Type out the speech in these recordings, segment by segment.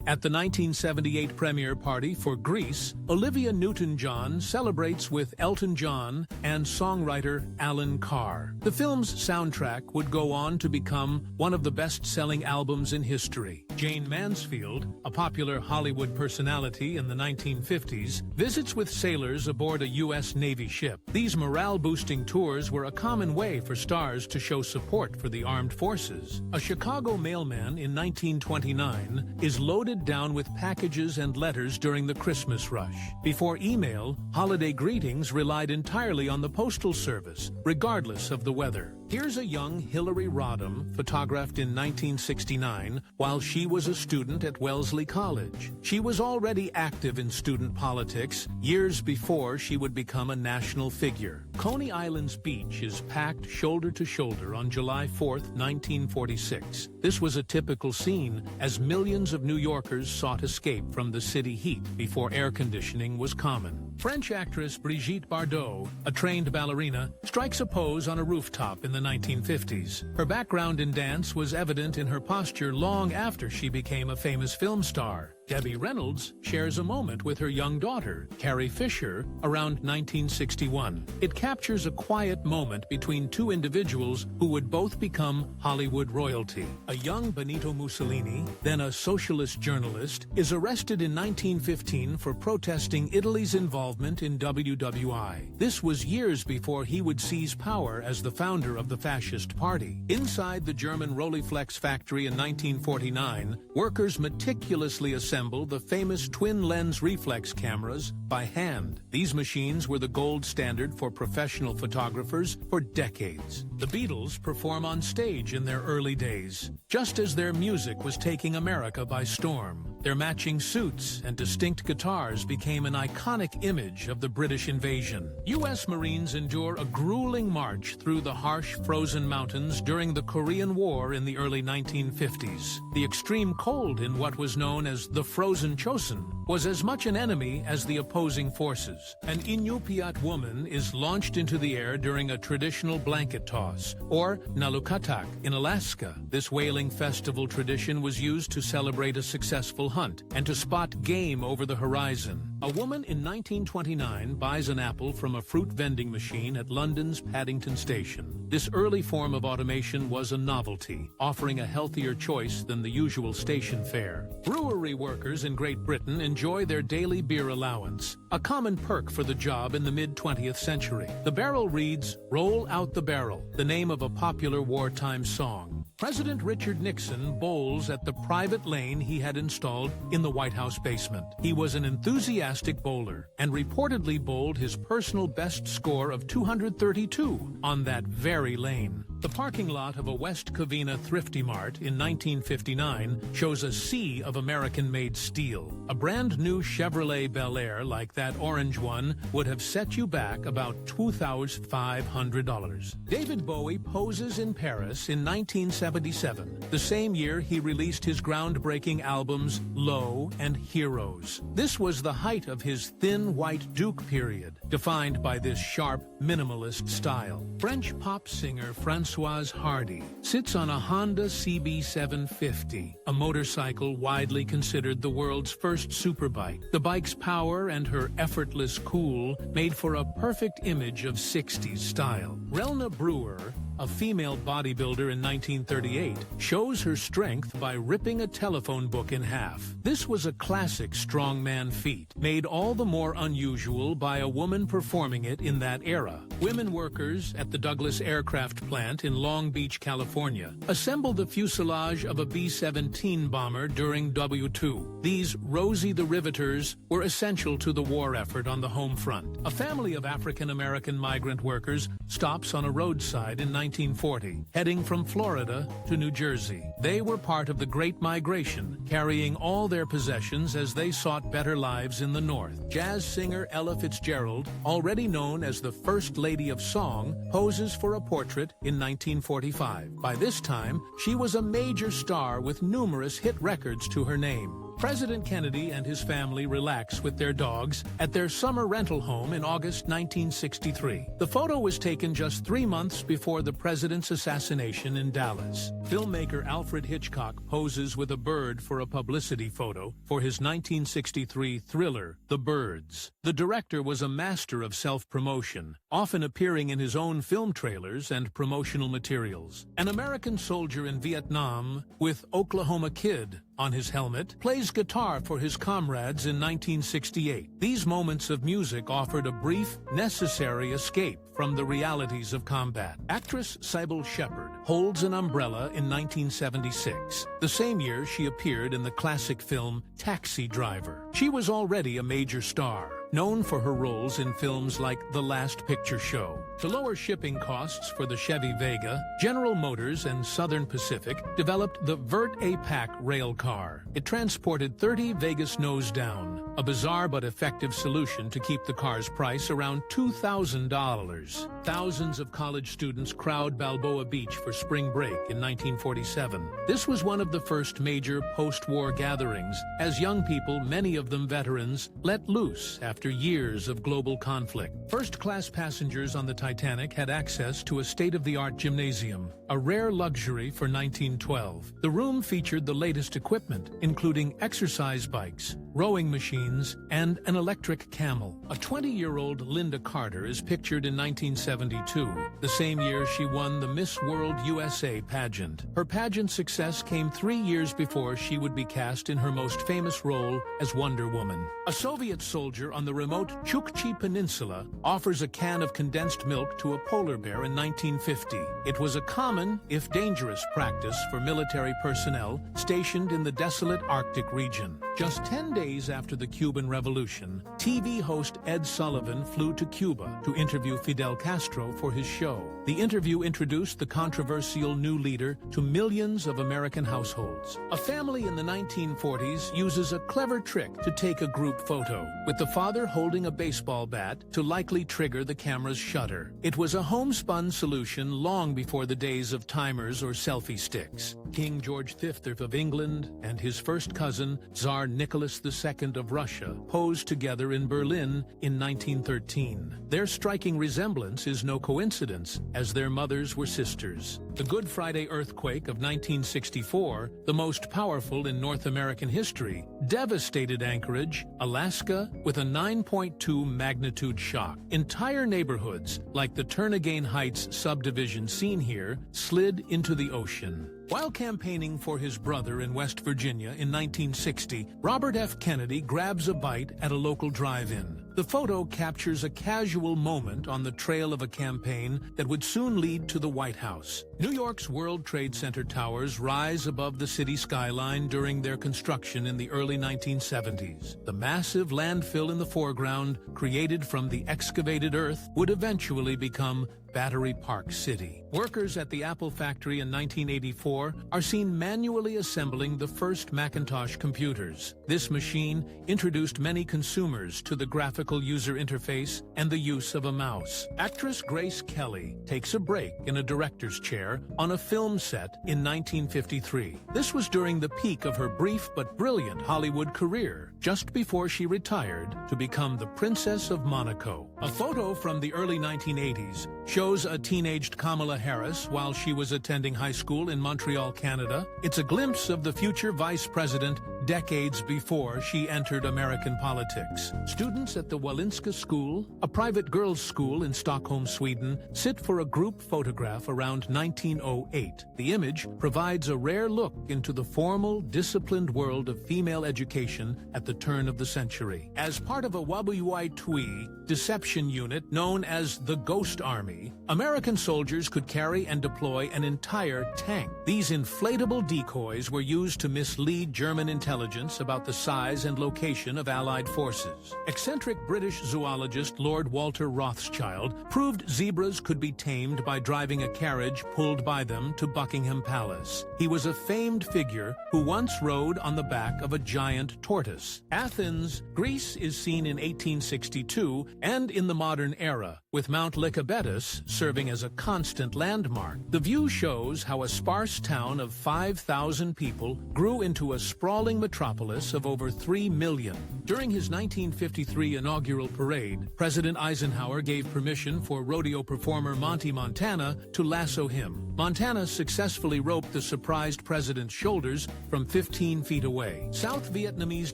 At the 1978 premiere party for Grease, Olivia Newton-John celebrates with Elton John and songwriter Alan Carr. The film's soundtrack would go on to become one of the best-selling albums in history. Jane Mansfield, a popular Hollywood personality in the 1950s, visits with sailors aboard a U.S. Navy ship. These morale-boosting tours were a common way for stars to show support for the armed forces. A Chicago mailman in 1929 is loaded down with packages and letters during the Christmas rush. Before email, holiday greetings relied entirely on the postal service, regardless of the weather. Here's a young Hillary Rodham, photographed in 1969 while she was a student at Wellesley College. She was already active in student politics years before she would become a national figure. Coney Island's beach is packed shoulder to shoulder on July 4, 1946. This was a typical scene as millions of New Yorkers sought escape from the city heat before air conditioning was common. French actress Brigitte Bardot, a trained ballerina, strikes a pose on a rooftop in the 1950s. Her background in dance was evident in her posture long after she became a famous film star. Debbie Reynolds shares a moment with her young daughter, Carrie Fisher, around 1961. It captures a quiet moment between two individuals who would both become Hollywood royalty. A young Benito Mussolini, then a socialist journalist, is arrested in 1915 for protesting Italy's involvement in WWI. This was years before he would seize power as the founder of the fascist party. Inside the German Rolleiflex factory in 1949, workers meticulously assembled the famous twin-lens reflex cameras by hand. These machines were the gold standard for professional photographers for decades. The Beatles perform on stage in their early days, just as their music was taking America by storm. Their matching suits and distinct guitars became an iconic image of the British invasion. U.S. Marines endure a grueling march through the harsh frozen mountains during the Korean War in the early 1950s. The extreme cold in what was known as the Frozen Chosin was as much an enemy as the opposing forces. An Inupiat woman is launched into the air during a traditional blanket toss, or Nalukatak, in Alaska. This whaling festival tradition was used to celebrate a successful hunt and to spot game over the horizon. A woman in 1929 buys an apple from a fruit vending machine at London's Paddington Station. This early form of automation was a novelty, offering a healthier choice than the usual station fare. Brewery workers in Great Britain enjoy their daily beer allowance, a common perk for the job in the mid-20th century. The barrel reads, "Roll Out the Barrel," the name of a popular wartime song. President Richard Nixon bowls at the private lane he had installed in the White House basement. He was an enthusiastic bowler and reportedly bowled his personal best score of 232 on that very lane. The parking lot of a West Covina Thrifty Mart in 1959 shows a sea of American-made steel. A brand-new Chevrolet Bel Air like that orange one would have set you back about $2,500. David Bowie poses in Paris in 1977, the same year he released his groundbreaking albums Low and Heroes. This was the height of his thin white Duke period, defined by this sharp, minimalist style. French pop singer Françoise Hardy sits on a Honda CB750, a motorcycle widely considered the world's first superbike. The bike's power and her effortless cool made for a perfect image of 60s style. Relna Brewer, a female bodybuilder in 1938, shows her strength by ripping a telephone book in half. This was a classic strongman feat, made all the more unusual by a woman performing it in that era. Women workers at the Douglas Aircraft Plant in Long Beach, California, assembled the fuselage of a B-17 bomber during W2. These Rosie the Riveters were essential to the war effort on the home front. A family of African-American migrant workers stops on a roadside in 1940, heading from Florida to New Jersey. They were part of the Great Migration, carrying all their possessions as they sought better lives in the North. Jazz singer Ella Fitzgerald, already known as the First Lady of Song, poses for a portrait in 1945. By this time, she was a major star with numerous hit records to her name. President Kennedy and his family relax with their dogs at their summer rental home in August 1963. The photo was taken just 3 months before the president's assassination in Dallas. Filmmaker Alfred Hitchcock poses with a bird for a publicity photo for his 1963 thriller, The Birds. The director was a master of self-promotion, often appearing in his own film trailers and promotional materials. An American soldier in Vietnam, with Oklahoma Kid on his helmet, plays guitar for his comrades in 1968. These moments of music offered a brief, necessary escape from the realities of combat. Actress Sybil Shepherd holds an umbrella in 1976, the same year she appeared in the classic film Taxi Driver. She was already a major star, known for her roles in films like The Last Picture Show. To lower shipping costs for the Chevy Vega, General Motors and Southern Pacific developed the Vert APAC rail car. It transported 30 Vegas nose down, a bizarre but effective solution to keep the car's price around $2,000. Thousands of college students crowd Balboa Beach for spring break in 1947. This was one of the first major post-war gatherings, as young people, many of them veterans, let loose after years of global conflict. First-class passengers on the Titanic had access to a state-of-the-art gymnasium, a rare luxury for 1912. The room featured the latest equipment, including exercise bikes, rowing machines, and an electric camel. A 20-year-old Linda Carter is pictured in 1972, the same year she won the Miss World USA pageant. Her pageant success came 3 years before she would be cast in her most famous role as Wonder Woman. A Soviet soldier on the remote Chukchi Peninsula offers a can of condensed milk to a polar bear in 1950. It was a common, if dangerous, practice for military personnel stationed in the desolate Arctic region. Just 10 days after the Cuban Revolution, TV host Ed Sullivan flew to Cuba to interview Fidel Castro for his show. The interview introduced the controversial new leader to millions of American households. A family in the 1940s uses a clever trick to take a group photo, with the father holding a baseball bat to likely trigger the camera's shutter. It was a homespun solution long before the days of timers or selfie sticks. King George V of England and his first cousin, Tsar Nicholas II of Russia, posed together in Berlin in 1913. Their striking resemblance is no coincidence, as their mothers were sisters. The Good Friday earthquake of 1964, the most powerful in North American history, devastated Anchorage, Alaska, with a 9.2 magnitude shock. Entire neighborhoods, like the Turnagain Heights subdivision seen here, slid into the ocean. While campaigning for his brother in West Virginia in 1960, Robert F. Kennedy grabs a bite at a local drive-in. The photo captures a casual moment on the trail of a campaign that would soon lead to the White House. New York's World Trade Center towers rise above the city skyline during their construction in the early 1970s. The massive landfill in the foreground, created from the excavated earth, would eventually become Battery Park City. Workers at the Apple factory in 1984 are seen manually assembling the first Macintosh computers. This machine introduced many consumers to the graphical user interface and the use of a mouse. Actress Grace Kelly takes a break in a director's chair on a film set in 1953. This was during the peak of her brief but brilliant Hollywood career, just before she retired to become the Princess of Monaco. A photo from the early 1980s shows a teenaged Kamala Harris while she was attending high school in Montreal, Canada. It's a glimpse of the future vice president decades before she entered American politics. Students at the Wallinska School, a private girls' school in Stockholm, Sweden, sit for a group photograph around 1908. The image provides a rare look into the formal, disciplined world of female education at the turn of the century. As part of a WYTWI deception unit known as the Ghost Army, American soldiers could carry and deploy an entire tank. These inflatable decoys were used to mislead German intelligence about the size and location of Allied forces. Eccentric British zoologist Lord Walter Rothschild proved zebras could be tamed by driving a carriage pulled by them to Buckingham Palace. He was a famed figure who once rode on the back of a giant tortoise. Athens, Greece is seen in 1862 and in the modern era, with Mount Lycabettus serving as a constant landmark. The view shows how a sparse town of 5,000 people grew into a sprawling metropolis of over 3 million. During his 1953 inaugural parade, President Eisenhower gave permission for rodeo performer Monty Montana to lasso him. Montana successfully roped the surprised president's shoulders from 15 feet away. South Vietnamese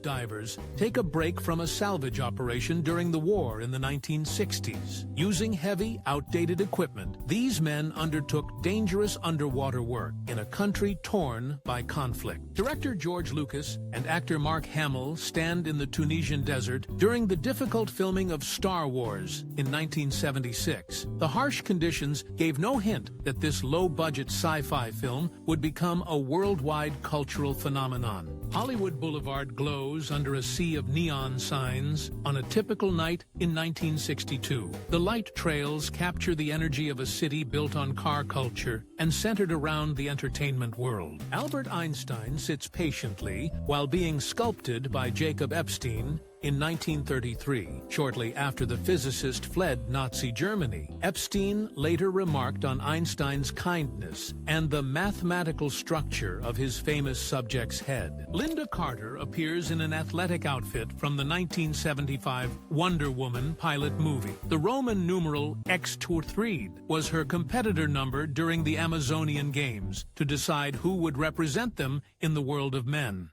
divers take a break from a salvage operation during the war in the 1960s. Using heavy, outdated equipment, these men undertook dangerous underwater work in a country torn by conflict. Director George Lucas and actor Mark Hamill stand in the Tunisian desert during the difficult filming of Star Wars in 1976. The harsh conditions gave no hint that this low-budget sci-fi film would become a worldwide cultural phenomenon. Hollywood Boulevard glows under a sea of neon signs on a typical night in 1962. The light trails capture the energy of a city built on car culture and centered around the entertainment world. Albert Einstein sits patiently while being sculpted by Jacob Epstein in 1933, shortly after the physicist fled Nazi Germany. Epstein later remarked on Einstein's kindness and the mathematical structure of his famous subject's head. Linda Carter appears in an athletic outfit from the 1975 Wonder Woman pilot movie. The Roman numeral X23 was her competitor number during the Amazonian Games to decide who would represent them in the world of men.